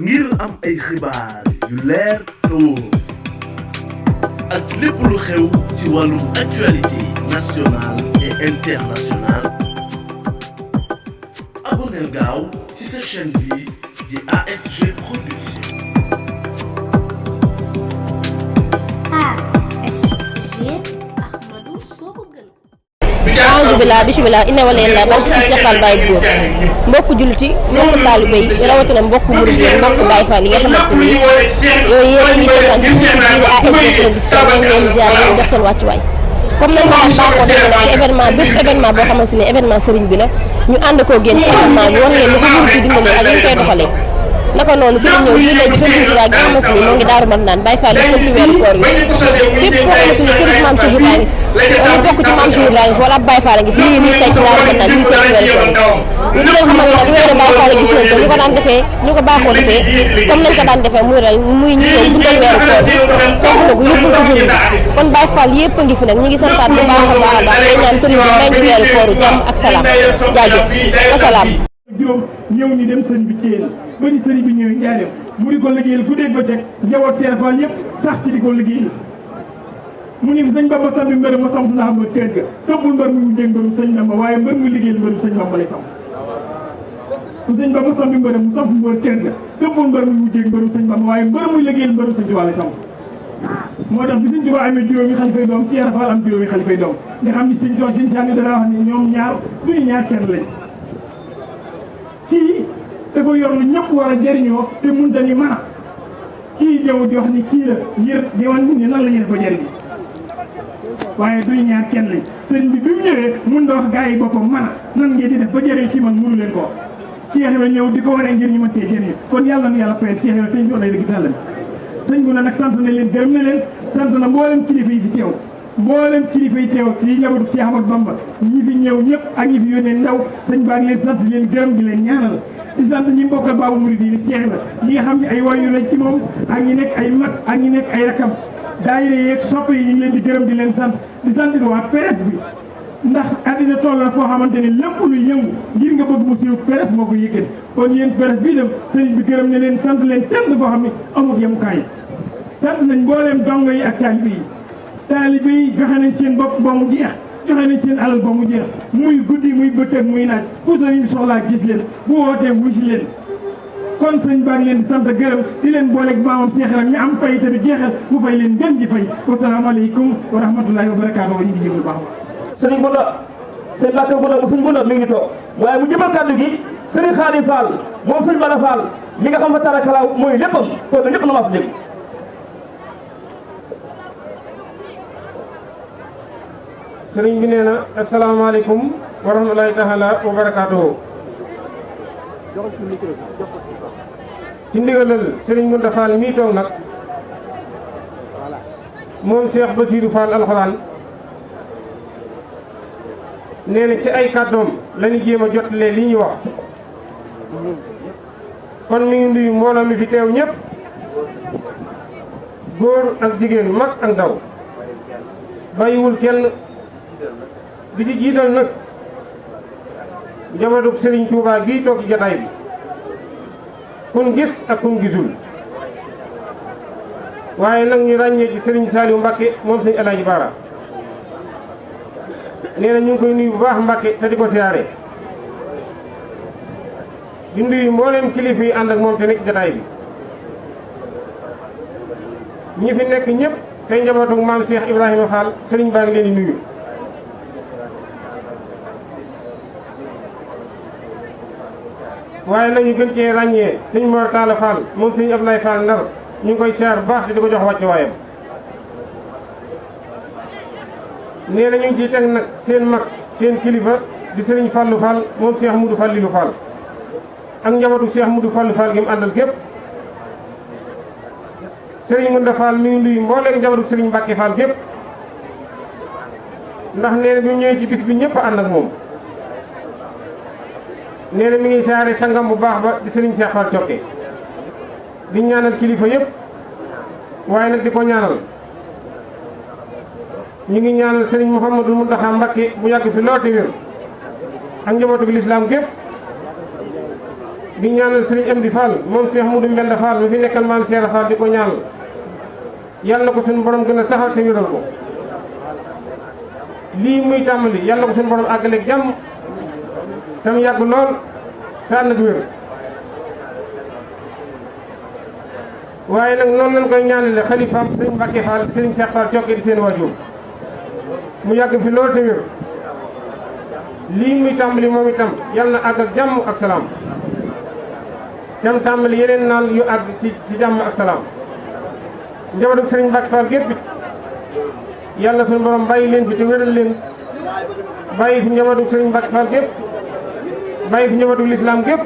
ngir am ay xibaar yu leer te wóor ak lépp lu xew ci wàllum actualité nationale et internationale abonneel gaaw ci sa chaîne bi di ASG Production. a'uuzu billaahi bismillaahi inna waliyallaahi barke si Cheikh Fall Baye Góor mbokku jullit mbokku taalibe yi rawatina mbokku murid yi mbokku Baye Fall yi nga xamante ni yooyu yéen ñi seetaan ci biir ASG Production ñu ngi leen di ziar ñu jox seen wàccuwaay comme nañ ko daan baaxoo defee nag ci événement bépp événement boo xamante ni événement sëriñ bi la ñu ànd koo génn ci événement bi wan leen ni ko murid yi dimbalee ak ñu koy doxalee naka noonu sëriñ ñëw fii léegi kër Sëriñ Tuubaa gi nga xamante ni moo ngi Daaru Marnaan Baye Fall yi seen weeru koor yi képp koo xamante ni kër Maam Cheikh Ibrahima wala bokk ci Maam Cheikh Ibrahima wala Baye Fall ngi fi lii nii tey ci Daaru Marnaan ñu seen weeru koor yi ñu di leen xamal ne nag weeru Baye Fall gis nañ ko ñu ko daan defee ñu ko baaxoo defee comme nañ ko daan defee muy ñu ñëw dundal weeru koor fekk na ko yóbbul ko jour bi kon Baye Fall yëpp a ngi fi nag ñu ngi santaat bu baax a baax a baax day ñaan sëriñ bi may ñu weeru kooru jàmm ak salaam jaajëf wasalaam juróom ñëw ni dem sëriñ bi Thiel ba ni sëriñ bi ñëwee njaareem mu di ko liggéeyal ku dégg ba teg njaboot Cheikh Fall yëpp sax ci di ko liggéeyal mu ni sëñ Bamba sambi mbër ma samp naa ma kër ga sampul mbër mu jég mbërum sëñ Bamba waaye mbër mu liggéeyal mbërum sëñ Bamba lay samp su sëñ Bamba sambi mbër mu samp mbër kër ga sampul mbër mu jég mbërum sëñ Bamba waaye mbër muy liggéeyal mbërum sëñ Tuubaa lay samp moo tax bi sëñ Tuubaa amee juróomi xalifay doom Cheikh Fall am juróomi xalifay doom nga xam ni sëñ Tuubaa sëñ Saaliw dana wax ni ñoom ñaar duñu ñaar kenn lañ kii dafa yor lu ñëpp war a jëriñoo te mënta ni mën a kii jaww di wax ni kii la ngir di wan ni nan la ñuy def ba jëriñ waaye duñ ñaar kenn lañ sëriñ bi bi mu ñëwee mun na wax gars yi boppam mën a nan ngeen di def ba jëriñ ci man mënu leen ko Cheikh Ibra ñëw di ko wane ngir ñu mën cee jëriñ kon yàlla na yàlla fayal Cheikh Ibra te ñu doon ay dëgg tàllam sëñ bu ne nag sant na leen gërëm na leen sant na mboolem kilifa yi fi teew mboolem kilifa yi teew ci njabootu Cheikh Ahmadou Bamba ñi fi ñëw ñëpp ak ñi fi yónnee ndaw sëñ baa ngi leen sant leen gërëm di leen ñaanal di sant ñi mbokkal baabu murid yi Cheikh la ñi nga xam ne ay wayu lañ ci moom ak ñi nekk ay mag ak ñi nekk ay rakam daayira yeeg sopp yi ñu ngi leen di gërëm di leen sant di sant waa presse bi ndax àddina toll na foo xamante ni lépp lu yëngu ngir nga bëgg mu siiw presse moo ko yëkkati kon yéen presse bii dem sëriñ bi gërëm ne leen sant leen tedd boo xam ne amul yemukaay sant nañ mbooleem dongo yi ak taalibe yi joxe nañ seen bopp ba mu jeex joxe nañ seen alal ba mu jeex muy guddi muy bëccëg muy naaj fu sëriñ bi soxlaa gis leen bu wootee wusi leen kon sëñ baa ngi leen di sant gërëm di leen booleeg maamam Cheikh Ibra ñu am fay te du jeexal mu fay leen gën di fay wasalaamaaleykum wa rahmatullahi wa barakaatu wa ñu ngi jéglu baax sëriñ Bunda sëñ Mbacke Bunda sëñ Bunda mi ngi toog waaye mu jëmal kàddu gi sëriñ Xaadim Fall moom sëñ Bala Fall mi nga xam fa tarakalaaw mooy léppam kon na ñëpp na maa fa dégg sëriñ bi nee na asalaamaaleykum wa rahmatulahi taala wa barakaatuhu ci ndigalal sëriñ Mounda Fall mii toog nag moom Cheikh Bassirou Fall alxuraan nee na ci ay kàddoom la ñu jéem a jottalee li ñuy wax kon mi ngi nuyu mbooloo mi fi teew ñëpp góor ak jigéen mag ak ndaw bàyyiwul kenn di ci jiital nag njabootu Serigne Touba gii toog ci jataay bi kun gis ak kun gisul waaye nag ñu ràññee ci Serigne Saliou Mbacke moom Serigne El Hadj Bara nee na ñu ngi koy nuyu bu baax Mbacke te di ko siyaare di nuyu mboolem kilifa yi ànd ak moom te nekk jataay bi ñi fi nekk ñëpp tey njabootu maam Cheikh Ibrahima Fall Serigne baa ngi leen di nuyu. waaye nañu gën cee ràññee sëñ Mor Talla Fall moom sëñ Ablaye Fall Ndar ñu ngi koy siyaar bu baax di ko jox wàcc waayam nee na ñu ngi ciy teg nag seen mag seen kilifa di sëriñ Fallou Fall moom Cheikh Moudou Fallilou Fall ak njabootu Cheikh Moudou Fallou Fall gi mu àndal gépp sëriñ Mounda Fall mi ngi nuyu mbooleem njabootu sëriñ Mbacke Fall gépp ndax nee na bi mu ñëwee ci bis bi ñëpp a ànd ak moom nee na mi ngi saare sangam bu baax ba di sëriñ Cheikh Fall Cokke di ñaanal kilifa yëpp waaye nag di ko ñaanal ñu ngi ñaanal sëriñ Mouhamadou Mountakha Mbacké bu yàgg fi lool te wér ak njabootu lislaam gépp di ñaanal sëriñ Amdi Fall moom Cheikh Moudou Mbenda Fall mi fi nekkal maam Cheikh Fall di ko ñaanal yàlla na ko suñu borom gën a saxal te wéral ko lii muy tàmbali yàlla na ko suñu borom àggaleeg jàmm te mu yàgg lool te ànd ak wér waaye nag noonu lañ koy ñaanale xalifaam sëriñ Mbacke Fall sëriñ Cheikh Fall cokke di seen waajur mu yàgg fi lool te wér lii muy tàmbali moom itam yàlla na àgg ak jàmm ak salaam tam tàmbali yeneen naal yu àgg ci jàmm ak salaam njabootu sëriñ Mbacke Fall gépp yàlla suñu borom bàyyi leen fi te wéral leen bàyyi fi njabootu sëriñ Mbacke Fall gépp bàyyi fi njabootu lislaam gépp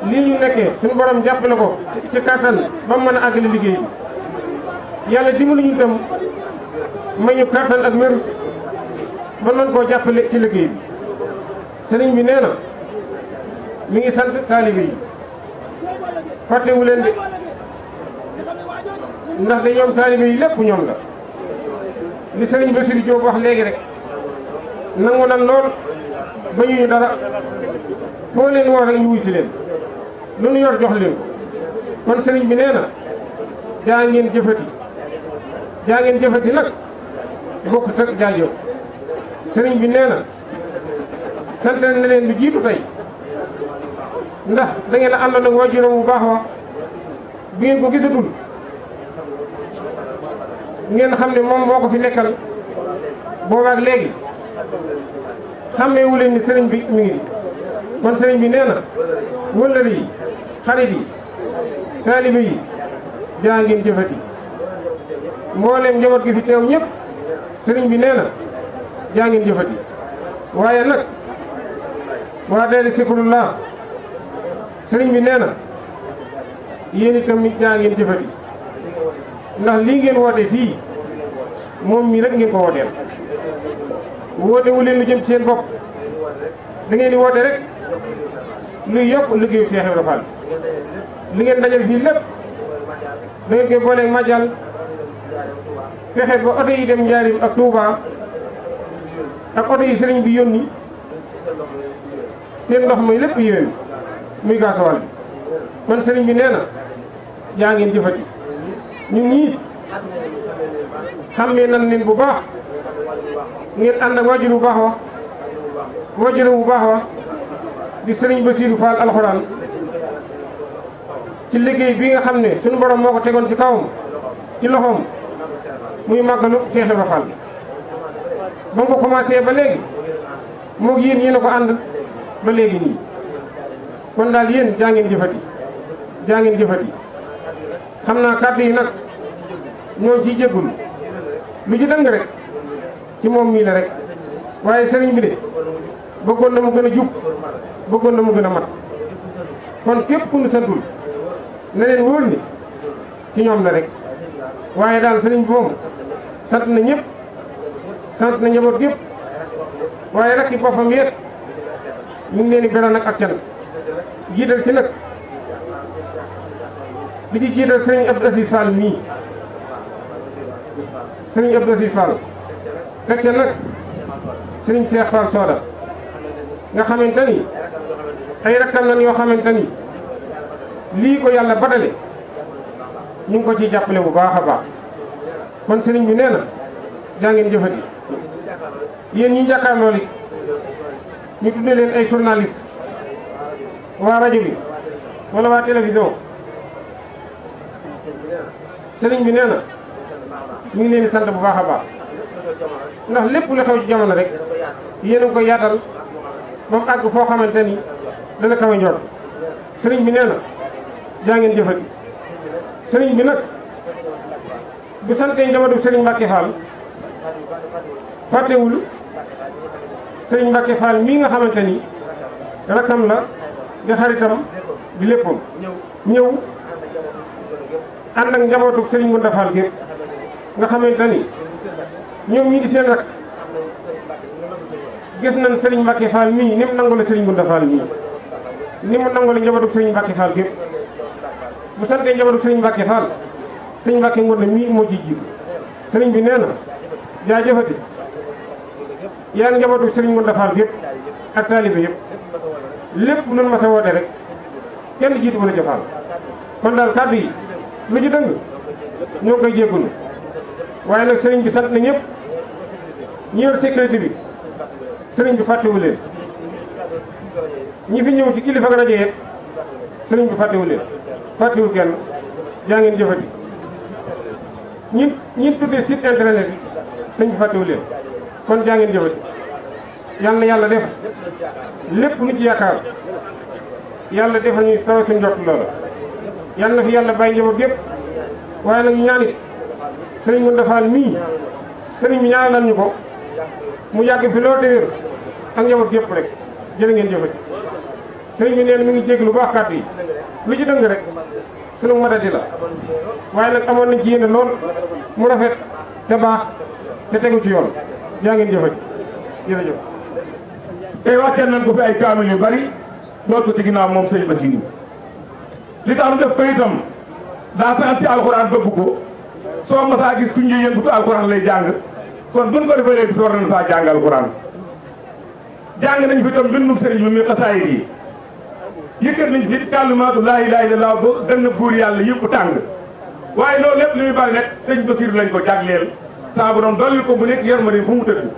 lii ñu nekkee suñu borom jàppale ko ci kàttan ba mu mën a àggale liggéey bi yàlla dimbali ñu itam may ñu kàttan ak wér ba mën koo jàppale ci liggéey bi sëriñ bi nee na mi ngi sant taalibe yi fàttewu leen de ndax de ñoom taalibe yi lépp ñoom la li sëriñ Bassirou Diop wax léegi rek nangu nan lool ba ñu dara foo leen woo rek ñu wuy si leen lu nu yor jox leen ko kon sëriñ bi nee na jaa ngeen jëfati nag bokk teg jaajëf sëriñ bi nee na sant na leen lu jiitu tey ndax da ngeen a àndoon ak waajuram bu baax wa bu ngeen ko gisatul ngeen xam ne moom moo ko fi nekkal boobaak léegi xàmmeewu leen ni sëriñ bi mi ngi kon sëriñ bi nee na wëllëre yi xarit yi taalibe yi jaa ngeen jëfati mboolem njaboot gi fi teew ñëpp sëriñ bi nee na jaa ngeen jëfati waaye nag waa daayira Zikrullah sëriñ bi nee na yéen itam jaa ngeen jëfati ndax lii ngeen woote fii moom mii rek ngeen ko wooteel woote wu leen lu jëm ci seen bopp da ngeen di woote rek luy yokk liggéeyu Cheikh Ibrahima Fall li ngeen dajal fii lépp da ngeen koy booleeg majal fexe ba oto yi dem Njaarim ak Touba ak oto yi sëriñ bi yónni seen ndox muy lépp yéen muy gaasawal bi kon sëriñ bi nee na jaa ngeen jëfati ñun ñii xàmmee nan leen bu baax ngeen ànd ak wajur bu baax wa di sëriñ Bassirou Fall alxuraan ci liggéey bi nga xam ne suñu borom moo ko tegoon ci kawam ci loxoom muy màggalu Cheikh Ibrahima Fall ba nga ko commencé ba léegi moog yéen a ko ànd ba léegi nii kon daal yéen jaa ngeen jëfati xam naa kàddu yi nag ñoo ciy jéggul lu ci dëng rek ci moom mii la rek waaye sëriñ bi de bëggoon na mu gën a jub bëggoon na mu gën a mat kon képp ku ñu santul na leen wóor ni ci ñoom la rek waaye daal sëriñ bi moom sant na ñëpp sant na njaboot yëpp waaye rek ci boppam yéet ñu ngi leen di beral nag ak can jiital ci nag li ci jiital sëriñ Abdou Aziz Fall mii sëriñ Abdou Aziz Fall teg ca nag sëriñ Cheikh Fall Soda nga xamante ni ay rakkam nan yoo xamante ni lii ko yàlla batale ñu ngi ko ciy jàppale bu baax a baax kon sëriñ bi nee na jaa ngeen jëfati yéen ñi jàkkaarloo li ñu tuddee leen ay journaliste waa rajo bi wala waa télévision sëriñ bi nee na ñu ngi leen di sant bu baax a baax ndax lépp lu xew ci jamono rek yéen a ngi koy yaatal ba mu àgg foo xamante ni dana kaw a njort sëriñ bi nee na jaa ngeen jëfati sëriñ bi nag bu santee njabootu sëriñ Mbacke Fall fàttewul sëriñ Mbacke Fall mii nga xamante ni rakam la di xaritam di léppam ñëw ànd ak njabootu sëriñ Ngounda Fall gépp nga xamante ni ñoom ñii di seen rak gis nañ sëriñ Mbacke Fall mii ni mu nangu la sëriñ Ngounda Fall mii ni mu nangu la njabootu sëriñ Mbacke Fall gépp bu santee njabootu sëriñ Mbacke Fall sëriñ Mbacke Ngounda mii moo ci jiitu sëriñ bi nee na jaajëfati yaa ngi njabootu sëriñ Ngounda Fall gépp ak taalibe yëpp lépp lu ma sa woote rek kenn jiitu wala jëfal kon daal kàddu yi lu ci dëng ñoo koy jéggulu waaye nag sëriñ bi sant na ñëpp ñi yor sécurité bi sëriñ bi fàttewu leen ñi fi ñëw ci kilifa rajo yeeg sëriñ bi fàttewu leen fàttewul kenn jaa ngeen jëfati ñi tuddee site internet bi sëriñ bi fàttewu leen kon jaa ngeen jëfati yal na yàlla def lépp lu ci yaakaar yàlla defal ñuy taw suñ jot loola yal na fi yàlla bàyyi njaboot gépp waaye nag ñu ñaanit sëriñ Ngounda Fall mii sëriñ bi ñaanal ñu ko mu yàgg fi loolu déwér ak njaboot gépp rek jërë ngeen jëfati sëriñ bi neen mi ngi jégg lu baax kàddu yi lu ci dëng rek sunu matadi la waaye nag amoon nañ ci yéene lool mu rafet te baax te tegu ci yoon jaa ngeen jëfati jërëjëf tey wàcceel nañ ko fi ay kaamil yu bari dool ko ci ginnaaw moom sëñ Basiru li tax def ko itam daa sant ci alxuraan bëgg ko soo masaa gis kuñ ñuy yëngutu alxuraan lay jàng kon buñ ko defee léegi war nañ faa jàng alxuraan jàng nañ fi itam mbindum sëriñ bi muy xasaayid yi yëkkat nañ fi kàllumaatu laa ilaaha illallaah ba gën a buur yàlla yëpp tàng waaye loolu lépp li muy bari nag sëñ Basiru lañ ko jagleel saa borom dolli ko bu nekk yërmande fu mu tëdd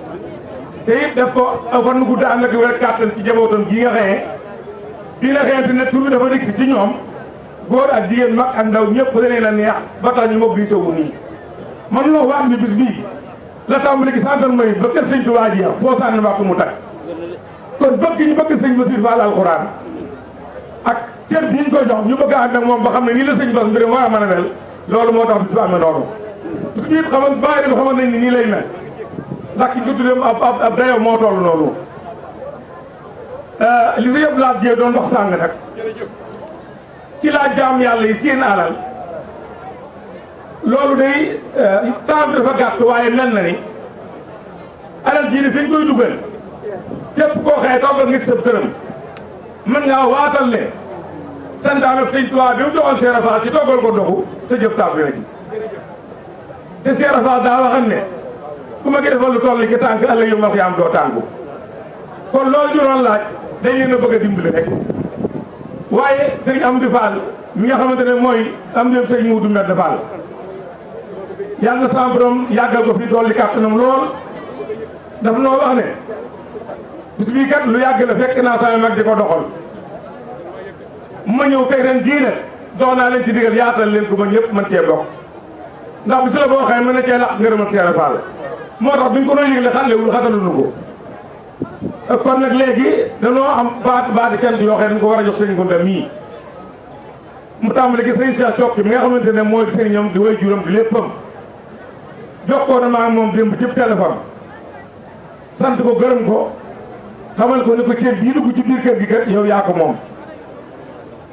te it def ko fan nu gudd ànd ak wér kàttan ci jabootam gi nga xëyee bii nga xëyante ne tur bi dafa dikk ci ñoom góor ak jigéen mag ak ndaw ñëpp da leen a neex ba tax ñu mobilisé wu nii man loo wax ni bis bii la tàmbali gi gendarmerie ba kër sëñ Tuubaa ji foo sànni mbaa ko mu tag kon bëgg ñu bëgg sëñ Basiru Fall alxuraan ak cër bi ñu ko jox ñu bëgg a ànd ak moom ba xam ne nii la sëñ Bass mbiram war a mën a mel loolu moo tax bis bi amee noonu bis bi it xamal bàyyi bi xamal nañ ni nii lay mel ndax ki ko tuddee ab dayoo moo toll noonu li fi yëpp laaj jee doon ndox sàng nag ci laa jaam yàlla yi seen alal loolu day temps bi dafa gàtt waaye mel na ni alal jii fi ñu koy dugal képp koo xëyee toog nga ngis sa dërëm mën ngaa waatal ne santaane sëñ Tuubaa bi mu joxoon Seera Faal ci toggal ko doxu sa jëf taab na ci te Seera Faal daa waxam ne ku ma gi defal lu toll ci tànk ëllëg yu ma fi am doo tànku kon loolu ñu doon laaj dañ leen a bëgg a dimbali rek waaye sëñ Amdi Fall mi nga xamante ne mooy am dem sëñ Muudu Mbedd Fall yàlla sa borom yàggal ko fi dolli kàttanam lool daf noo wax ne bis bii kat lu yàgg la fekk naa sama mag di ko doxal ma ñëw tey ren jii nag dox naa leen ci digal yaatal leen ko ba ñëpp mën cee bokk ndax bis la boo xam ne mën na cee laq ngërëmal Seera Fall moo tax bi ñu ko doon yëgle xàllewul xataluñu ko kon nag léegi danoo am baati cant yoo xam ne dañ ko war a jox sëñ Ngounda mii mu tàmbali gi sëñ Cheikh Cokki mi nga xamante ne mooy sëriñam di way juram di léppam jokkoo na maa moom démb ci téléphone sant ko gërëm ko xamal ko ni ko ceeb bii dugg ci biir kër gi kat yow yaa ko moom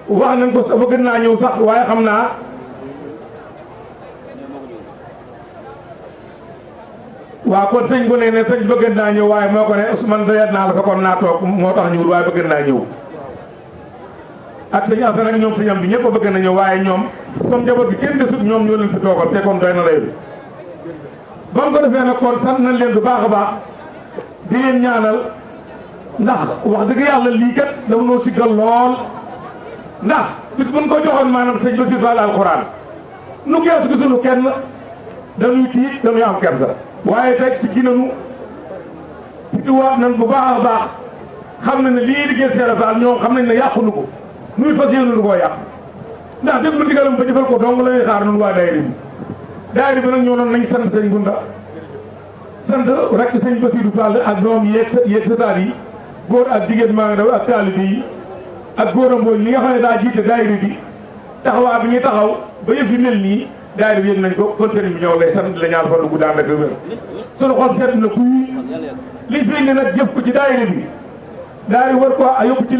wax nañ ko ba gën naa ñëw sax waaye xam naa waaw kon sëñ bu ne sëñ bëgg naa ñëw waaye moo ko ne man doyat naa la fa kon naa toog moo tax ñëwul waaye bëgg naa ñëw ak sëñ Asan ak ñoom sëñam bi ñëpp a bëgg na ñëw waaye ñoom comme njaboot bi kenn desut ñoom ñoo leen fi toogal te kon doy na lay bi ba mu ko defee nag kon sant nañ leen bu baax a baax di leen ñaanal ndax wax dëgg yàlla lii kat dama noo siggal lool ndax bis buñ ko joxoon maanaam sëñ Basiru Fall alxuraan nu geesu gisuñu kenn dañuy tiit dañuy am kersa waaye tey si ginanu situwaat nañ bu baax a baax xam nañ ne lii liggéey Seera Fall ñoom xam nañ ne yàqunu ko nuy fas yéene nu koo yàq ndax déglu ndigalam ba jëfal ko dong la ñuy xaar nun waa daayira bi daayira bi nag ñoo noon nañ sant sëñ Ngounda sant rek sëñ Basiru Fall ak doom yeeg sëtaat yi góor ak jigéen maa ngi daw ak taalibe yi ak góor a mbooñ li nga xam ne daa jiite daayira bi taxawaa bi ñuy taxaw ba yëf yi mel nii daayira bi yëg nañ ko kon sëriñ bi ñëw lay sant la ñaar fan gu daan ak wér sunu xol seet na kuy liñ fi ne nag jëf ko ci daayira bi daayira war ko yóbbu ci